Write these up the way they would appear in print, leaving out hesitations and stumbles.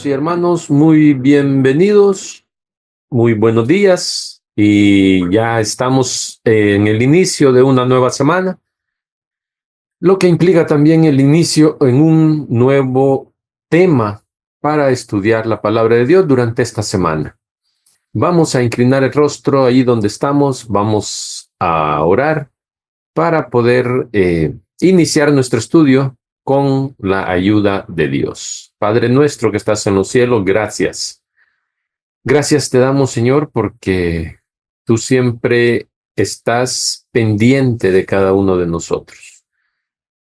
y hermanos, muy bienvenidos, muy buenos días y ya estamos en el inicio de una nueva semana, lo que implica también el inicio en un nuevo tema para estudiar la palabra de Dios durante esta semana. Vamos a inclinar el rostro ahí donde estamos, vamos a orar para poder iniciar nuestro estudio con la ayuda de Dios. Padre nuestro que estás en los cielos, gracias. Gracias te damos, Señor, porque tú siempre estás pendiente de cada uno de nosotros.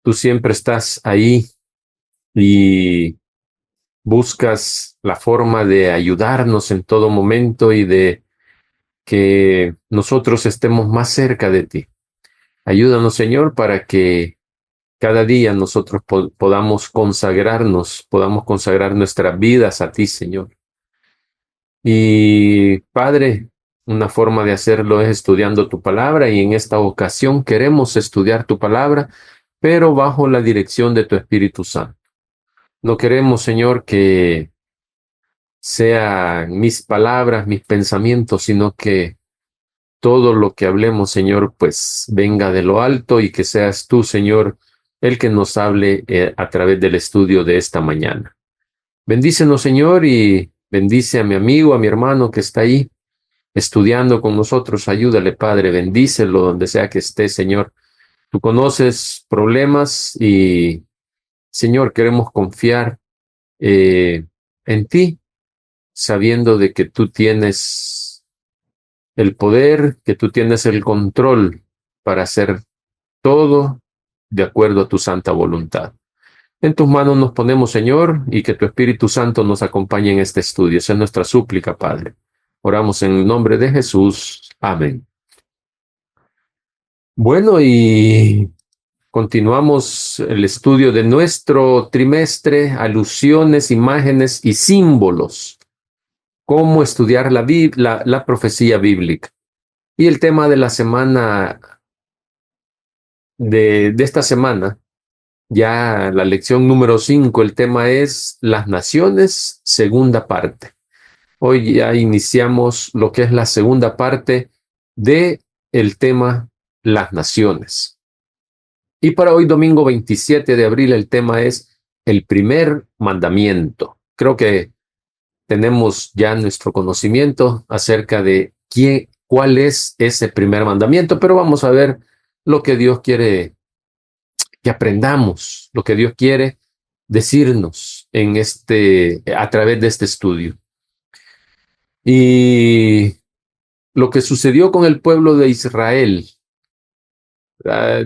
Tú siempre estás ahí y buscas la forma de ayudarnos en todo momento y de que nosotros estemos más cerca de ti. Ayúdanos, Señor, para que cada día nosotros podamos consagrar nuestras vidas a ti, Señor. Y Padre, una forma de hacerlo es estudiando tu palabra y en esta ocasión queremos estudiar tu palabra, pero bajo la dirección de tu Espíritu Santo. No queremos, Señor, que sean mis palabras, mis pensamientos, sino que todo lo que hablemos, Señor, pues venga de lo alto y que seas tú, Señor, el que nos hable a través del estudio de esta mañana. Bendícenos, Señor, y bendice a mi amigo, a mi hermano que está ahí estudiando con nosotros. Ayúdale, Padre, bendícelo donde sea que esté, Señor. Tú conoces problemas y, Señor, queremos confiar en ti, sabiendo de que tú tienes el poder, que tú tienes el control para hacer todo de acuerdo a tu santa voluntad. En tus manos nos ponemos, Señor, y que tu Espíritu Santo nos acompañe en este estudio. Esa es nuestra súplica, Padre. Oramos en el nombre de Jesús. Amén. Bueno, y continuamos el estudio de nuestro trimestre, alusiones, imágenes y símbolos. Cómo estudiar la profecía bíblica. Y el tema de la semana, de esta semana, ya la lección número 5, el tema es las naciones, segunda parte. Hoy ya iniciamos lo que es la segunda parte de el tema las naciones. Y para hoy, domingo 27 de abril, el tema es el primer mandamiento. Creo que tenemos ya nuestro conocimiento acerca de cuál es ese primer mandamiento, pero vamos a ver lo que Dios quiere que aprendamos, lo que Dios quiere decirnos a través de este estudio. Y lo que sucedió con el pueblo de Israel.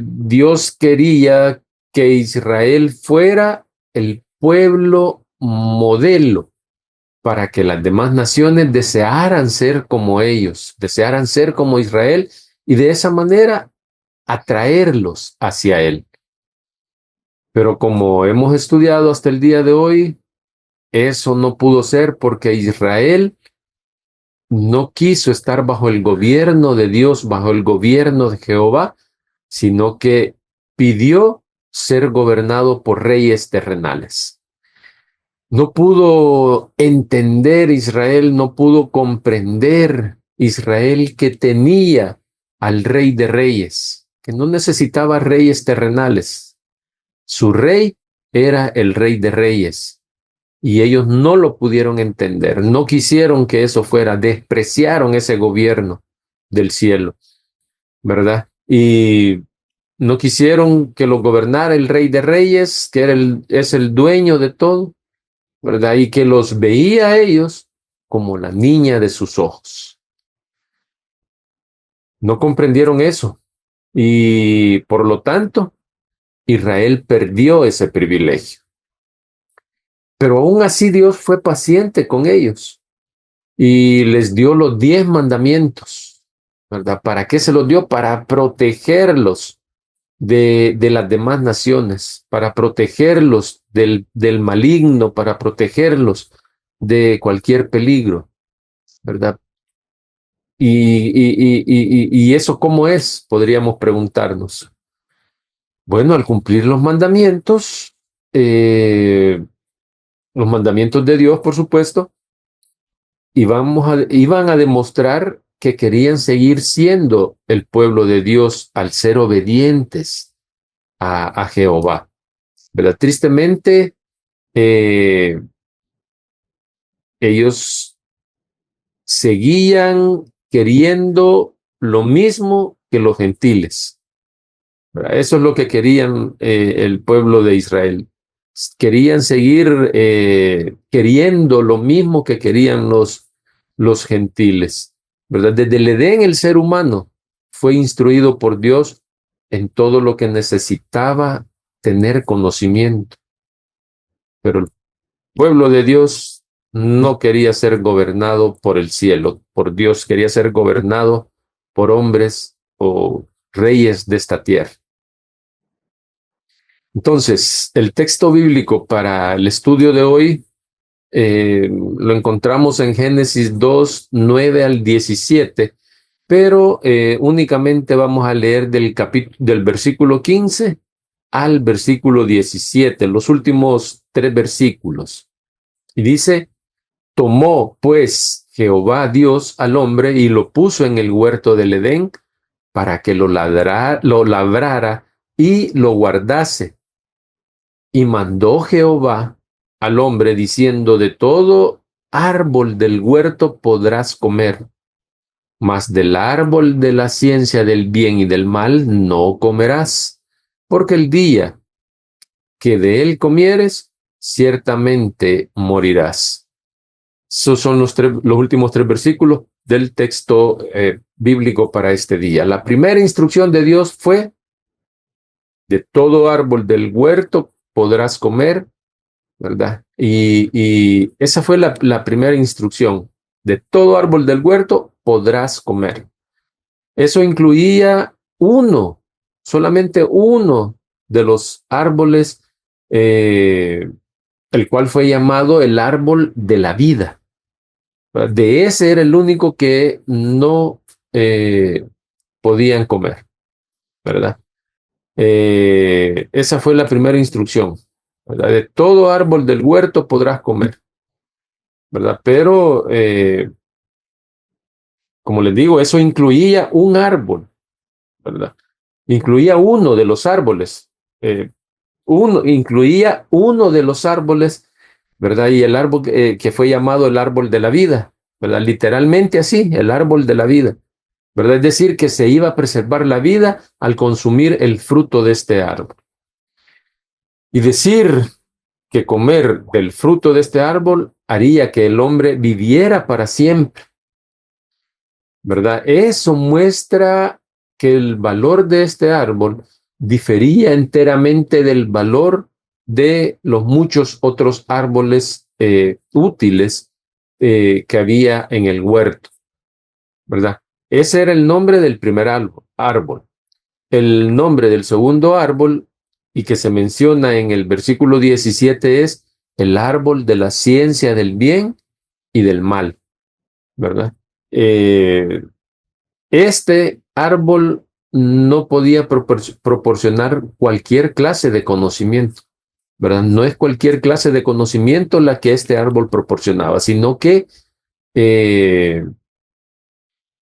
Dios quería que Israel fuera el pueblo modelo para que las demás naciones desearan ser como ellos, desearan ser como Israel y de esa manera atraerlos hacia Él. Pero como hemos estudiado hasta el día de hoy, eso no pudo ser porque Israel no quiso estar bajo el gobierno de Dios, bajo el gobierno de Jehová, sino que pidió ser gobernado por reyes terrenales. No pudo entender Israel, no pudo comprender Israel que tenía al Rey de Reyes, que no necesitaba reyes terrenales. Su rey era el Rey de Reyes y ellos no lo pudieron entender, no quisieron que eso fuera, despreciaron ese gobierno del cielo, ¿verdad? Y no quisieron que lo gobernara el Rey de Reyes, que es el dueño de todo, ¿verdad? Y que los veía a ellos como la niña de sus ojos. No comprendieron eso y por lo tanto Israel perdió ese privilegio. Pero aún así Dios fue paciente con ellos y les dio los 10 mandamientos, ¿verdad? ¿Para qué se los dio? Para protegerlos de las demás naciones, para protegerlos del maligno, para protegerlos de cualquier peligro, ¿verdad? ¿Y eso cómo es? Podríamos preguntarnos. Bueno, al cumplir los mandamientos, los mandamientos de Dios, por supuesto, y iban a demostrar que querían seguir siendo el pueblo de Dios al ser obedientes a Jehová. ¿Verdad? Tristemente, eh, ellos seguían queriendo lo mismo que los gentiles. ¿Verdad? Eso es lo que querían el pueblo de Israel. Querían seguir queriendo lo mismo que querían los gentiles. ¿Verdad? Desde el Edén el ser humano fue instruido por Dios en todo lo que necesitaba tener conocimiento. Pero el pueblo de Dios no quería ser gobernado por el cielo, por Dios, quería ser gobernado por hombres o reyes de esta tierra. Entonces, el texto bíblico para el estudio de hoy lo encontramos en Génesis 2, 9 al 17, pero únicamente vamos a leer del versículo 15 al versículo 17, los últimos 3 versículos. Y dice: tomó pues Jehová Dios al hombre y lo puso en el huerto del Edén para que lo labrara y lo guardase. Y mandó Jehová al hombre diciendo: de todo árbol del huerto podrás comer, mas del árbol de la ciencia del bien y del mal no comerás, porque el día que de él comieres, ciertamente morirás. Esos son los últimos 3 versículos del texto bíblico para este día. La primera instrucción de Dios fue: de todo árbol del huerto podrás comer, ¿verdad? Y esa fue la primera instrucción. De todo árbol del huerto podrás comer. Eso incluía solamente uno de los árboles, el cual fue llamado el árbol de la vida. De ese era el único que no podían comer, ¿verdad? Esa fue la primera instrucción, ¿verdad? De todo árbol del huerto podrás comer, ¿verdad? Pero, como les digo, eso incluía un árbol, ¿verdad? Incluía uno de los árboles, incluía uno de los árboles, ¿verdad? Y el árbol que fue llamado el árbol de la vida, ¿verdad? Literalmente así, el árbol de la vida, ¿verdad? Es decir, que se iba a preservar la vida al consumir el fruto de este árbol. Y decir que comer del fruto de este árbol haría que el hombre viviera para siempre, ¿verdad? Eso muestra que el valor de este árbol difería enteramente del valor de los muchos otros árboles útiles que había en el huerto, ¿verdad? Ese era el nombre del primer árbol. El nombre del segundo árbol, y que se menciona en el versículo 17, es el árbol de la ciencia del bien y del mal, ¿verdad? Este árbol no podía proporcionar cualquier clase de conocimiento, ¿verdad? No es cualquier clase de conocimiento la que este árbol proporcionaba, sino que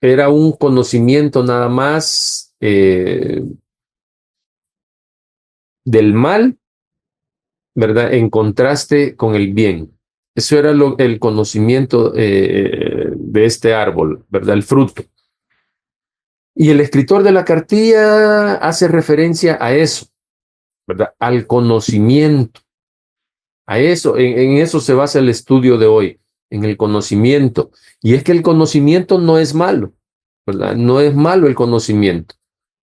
era un conocimiento nada más del mal, ¿verdad? En contraste con el bien. Eso era el conocimiento de este árbol, ¿verdad? El fruto. Y el escritor de la cartilla hace referencia a eso, ¿verdad? Al conocimiento. A eso, en eso se basa el estudio de hoy, en el conocimiento. Y es que el conocimiento no es malo, ¿verdad? No es malo el conocimiento,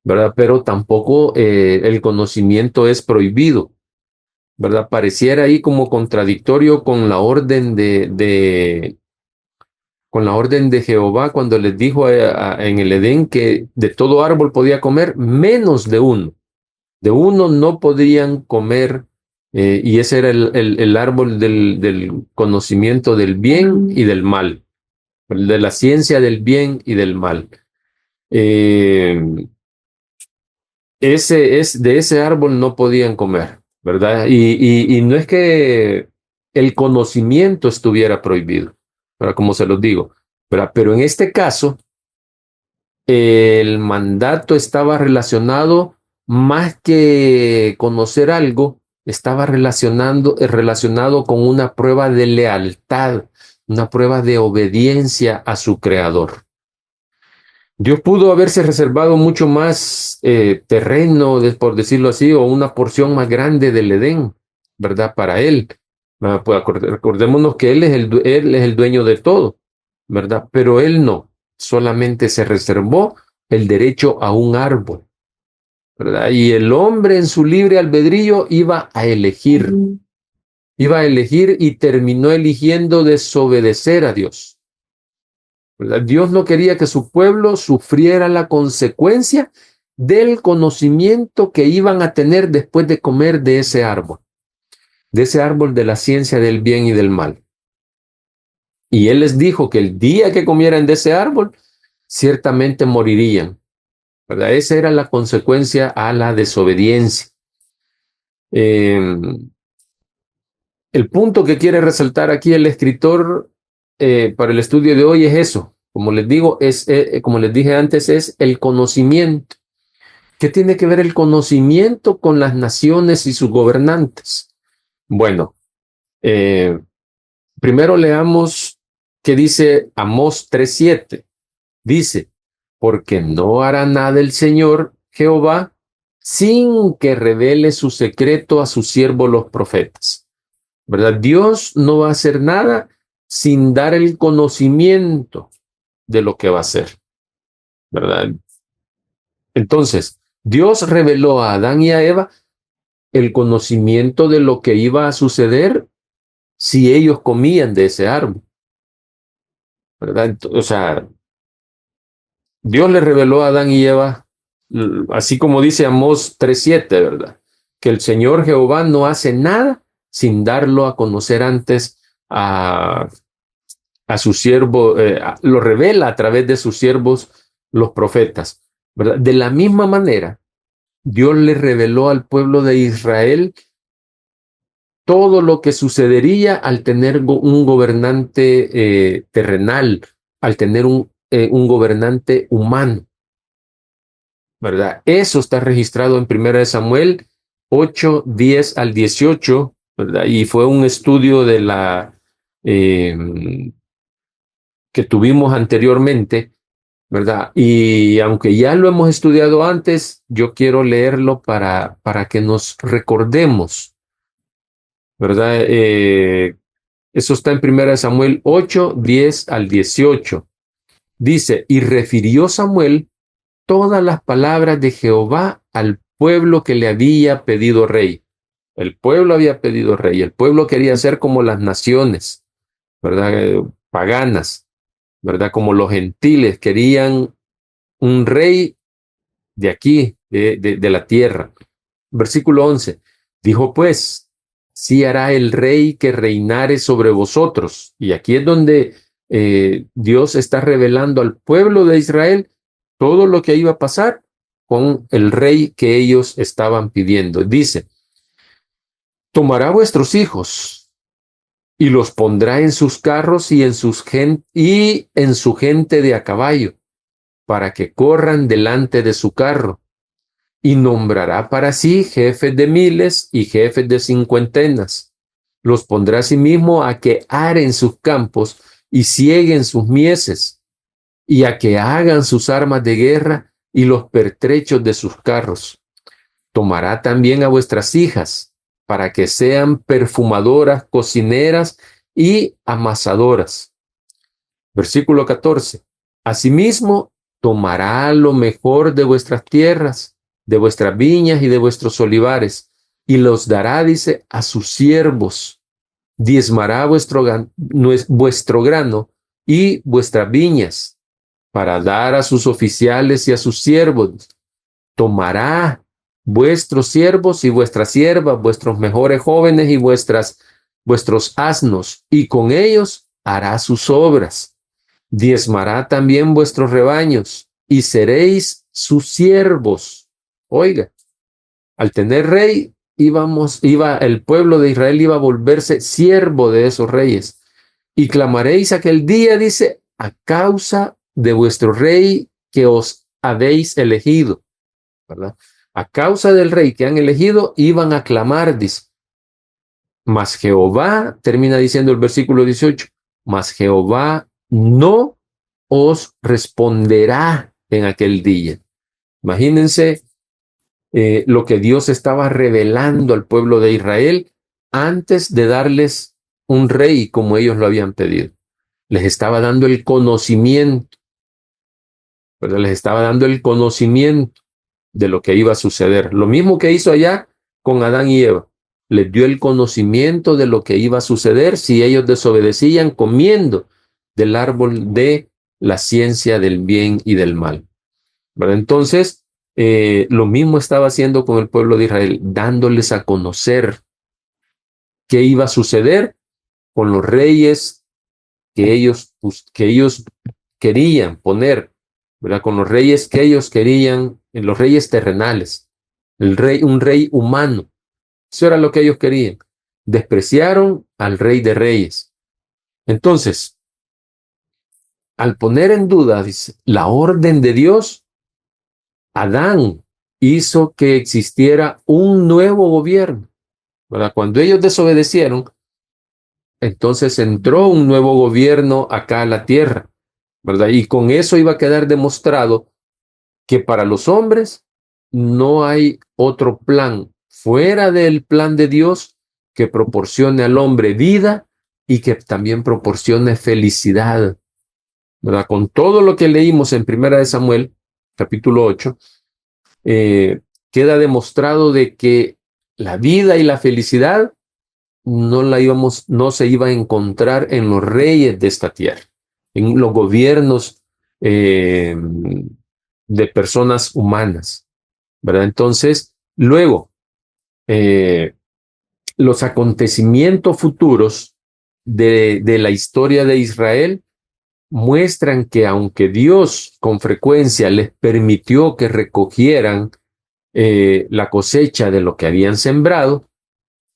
¿verdad? Pero tampoco el conocimiento es prohibido, ¿verdad? Pareciera ahí como contradictorio con la orden con la orden de Jehová cuando les dijo en el Edén que de todo árbol podía comer, menos de uno. De uno no podrían comer, y ese era el árbol del conocimiento del bien y del mal, de la ciencia del bien y del mal. Eh, de ese árbol no podían comer, ¿verdad? Y no es que el conocimiento estuviera prohibido, ¿verdad? Como se los digo, ¿verdad? Pero en este caso, el mandato estaba relacionado más que conocer algo, estaba relacionado con una prueba de lealtad, una prueba de obediencia a su creador. Dios pudo haberse reservado mucho más terreno, por decirlo así, o una porción más grande del Edén, ¿verdad? Para él. Pues recordémonos que él es el dueño de todo, ¿verdad? Pero él no, solamente se reservó el derecho a un árbol, ¿verdad? Y el hombre en su libre albedrío iba a elegir y terminó eligiendo desobedecer a Dios, ¿verdad? Dios no quería que su pueblo sufriera la consecuencia del conocimiento que iban a tener después de comer de ese árbol de la ciencia del bien y del mal. Y él les dijo que el día que comieran de ese árbol, ciertamente morirían, ¿verdad? Esa era la consecuencia a la desobediencia. Eh, el punto que quiere resaltar aquí el escritor para el estudio de hoy es eso. Como les digo, como les dije antes, es el conocimiento. ¿Qué tiene que ver el conocimiento con las naciones y sus gobernantes? Bueno, primero leamos qué dice Amós 3:7. Dice, porque no hará nada el Señor Jehová sin que revele su secreto a sus siervos los profetas. ¿Verdad? Dios no va a hacer nada sin dar el conocimiento de lo que va a hacer, ¿verdad? Entonces, Dios reveló a Adán y a Eva el conocimiento de lo que iba a suceder si ellos comían de ese árbol, ¿verdad? O sea, Dios le reveló a Adán y Eva, así como dice Amós 3:7, ¿verdad? Que el Señor Jehová no hace nada sin darlo a conocer antes a su siervo, lo revela a través de sus siervos, los profetas, ¿verdad? De la misma manera, Dios le reveló al pueblo de Israel todo lo que sucedería al tener un gobernante terrenal, al tener un gobernante humano, ¿verdad? Eso está registrado en 1 Samuel 8, 10 al 18, ¿verdad? Y fue un estudio de que tuvimos anteriormente, ¿verdad? Y aunque ya lo hemos estudiado antes, yo quiero leerlo para que nos recordemos, ¿verdad? Eso está en 1 Samuel 8, 10 al 18. Dice, y refirió Samuel todas las palabras de Jehová al pueblo que le había pedido rey. El pueblo había pedido rey, el pueblo quería ser como las naciones, ¿verdad? Paganas, ¿verdad? Como los gentiles querían un rey de aquí, de la tierra. Versículo 11. Dijo pues, sí hará el rey que reinare sobre vosotros. Y aquí es donde Dios está revelando al pueblo de Israel todo lo que iba a pasar con el rey que ellos estaban pidiendo. Dice, tomará vuestros hijos y los pondrá en sus carros y en su gente de a caballo, para que corran delante de su carro, y nombrará para sí jefes de miles y jefes de cincuentenas. Los pondrá asimismo a que aren sus campos y sieguen sus mieses, y a que hagan sus armas de guerra y los pertrechos de sus carros. Tomará también a vuestras hijas, para que sean perfumadoras, cocineras y amasadoras. Versículo 14. Asimismo, tomará lo mejor de vuestras tierras, de vuestras viñas y de vuestros olivares, y los dará, dice, a sus siervos. Diezmará vuestro grano y vuestras viñas, para dar a sus oficiales y a sus siervos. Tomará vuestros siervos y vuestras siervas, vuestros mejores jóvenes y vuestros asnos, y con ellos hará sus obras. Diezmará también vuestros rebaños, y seréis sus siervos. Oiga, al tener rey, el pueblo de Israel iba a volverse siervo de esos reyes. Y clamaréis aquel día, dice, a causa de vuestro rey que os habéis elegido, ¿verdad? A causa del rey que han elegido, iban a clamar, dice. Mas Jehová, termina diciendo el versículo 18, mas Jehová no os responderá en aquel día. Imagínense lo que Dios estaba revelando al pueblo de Israel antes de darles un rey como ellos lo habían pedido. Les estaba dando el conocimiento, ¿verdad? Les estaba dando el conocimiento de lo que iba a suceder. Lo mismo que hizo allá con Adán y Eva. Les dio el conocimiento de lo que iba a suceder si ellos desobedecían comiendo del árbol de la ciencia del bien y del mal, ¿verdad? Entonces, lo mismo estaba haciendo con el pueblo de Israel, dándoles a conocer qué iba a suceder con los reyes que ellos querían poner, ¿verdad? Con los reyes que ellos querían, en los reyes terrenales, un rey humano. Eso era lo que ellos querían. Despreciaron al rey de reyes. Entonces, al poner en duda, dice, la orden de Dios, Adán hizo que existiera un nuevo gobierno, ¿verdad? Cuando ellos desobedecieron, entonces entró un nuevo gobierno acá a la tierra, ¿verdad? Y con eso iba a quedar demostrado que para los hombres no hay otro plan fuera del plan de Dios que proporcione al hombre vida y que también proporcione felicidad, ¿verdad? Con todo lo que leímos en Primera de Samuel, capítulo 8, queda demostrado de que la vida y la felicidad no se iba a encontrar en los reyes de esta tierra, en los gobiernos eh, de personas humanas, ¿verdad? Entonces, luego, los acontecimientos futuros de la historia de Israel muestran que aunque Dios con frecuencia les permitió que recogieran la cosecha de lo que habían sembrado,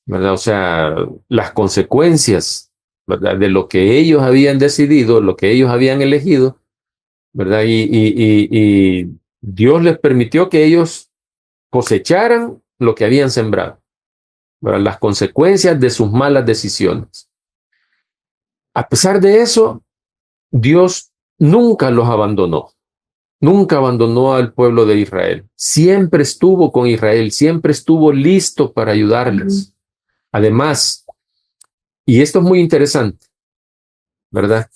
¿verdad? O sea, las consecuencias, ¿verdad? De lo que ellos habían decidido, lo que ellos habían elegido, ¿verdad? Y Dios les permitió que ellos cosecharan lo que habían sembrado, ¿verdad? Las consecuencias de sus malas decisiones. A pesar de eso, Dios nunca los abandonó. Nunca abandonó al pueblo de Israel. Siempre estuvo con Israel, siempre estuvo listo para ayudarles. Además, y esto es muy interesante, ¿verdad?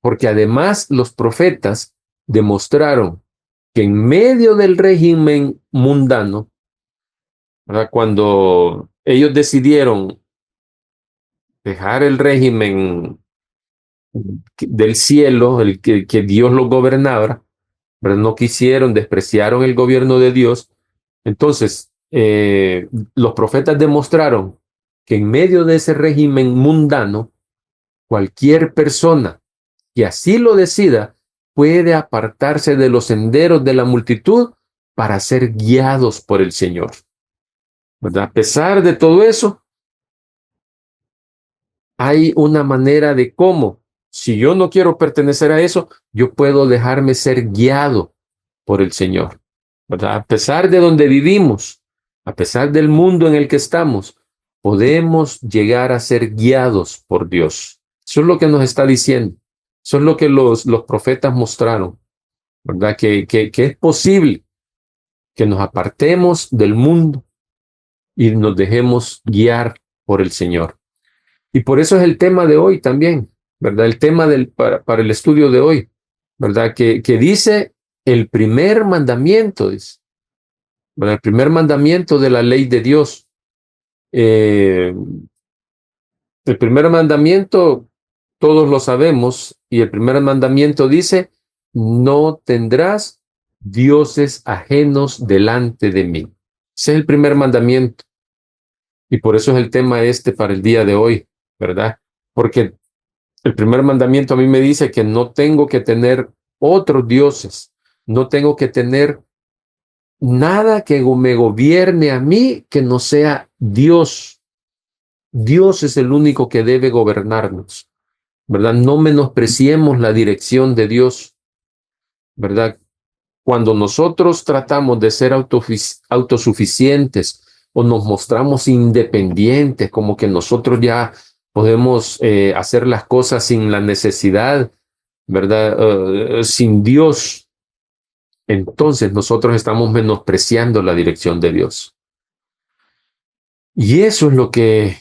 Porque además los profetas demostraron que en medio del régimen mundano, ¿verdad? Cuando ellos decidieron dejar el régimen del cielo, que Dios los gobernara, ¿verdad? No quisieron, despreciaron el gobierno de Dios. Entonces, los profetas demostraron que en medio de ese régimen mundano, cualquier persona que así lo decida puede apartarse de los senderos de la multitud para ser guiados por el Señor, ¿verdad? A pesar de todo eso, hay una manera de cómo, si yo no quiero pertenecer a eso, yo puedo dejarme ser guiado por el Señor, ¿verdad? A pesar de donde vivimos, a pesar del mundo en el que estamos, podemos llegar a ser guiados por Dios. Eso es lo que nos está diciendo. Eso es lo que los profetas mostraron, ¿verdad? Que es posible que nos apartemos del mundo y nos dejemos guiar por el Señor. Y por eso es el tema de hoy también, ¿verdad? El tema para el estudio de hoy, ¿verdad? Que dice el primer mandamiento, dice, ¿verdad? El primer mandamiento de la ley de Dios. El primer mandamiento, todos lo sabemos, y el primer mandamiento dice, no tendrás dioses ajenos delante de mí. Ese es el primer mandamiento. Y por eso es el tema para el día de hoy, ¿verdad? Porque el primer mandamiento a mí me dice que no tengo que tener otros dioses, no tengo que tener nada que me gobierne a mí que no sea Dios. Dios es el único que debe gobernarnos, ¿verdad? No menospreciemos la dirección de Dios, ¿verdad? Cuando nosotros tratamos de ser autosuficientes o nos mostramos independientes, como que nosotros ya podemos hacer las cosas sin la necesidad, ¿verdad? Sin Dios, entonces nosotros estamos menospreciando la dirección de Dios. Y eso es lo que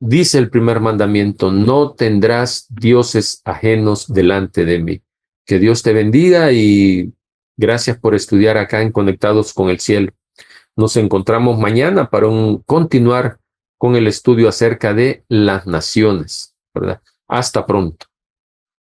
dice el primer mandamiento: no tendrás dioses ajenos delante de mí. Que Dios te bendiga y gracias por estudiar acá en Conectados con el Cielo. Nos encontramos mañana para continuar con el estudio acerca de las naciones, ¿verdad? Hasta pronto.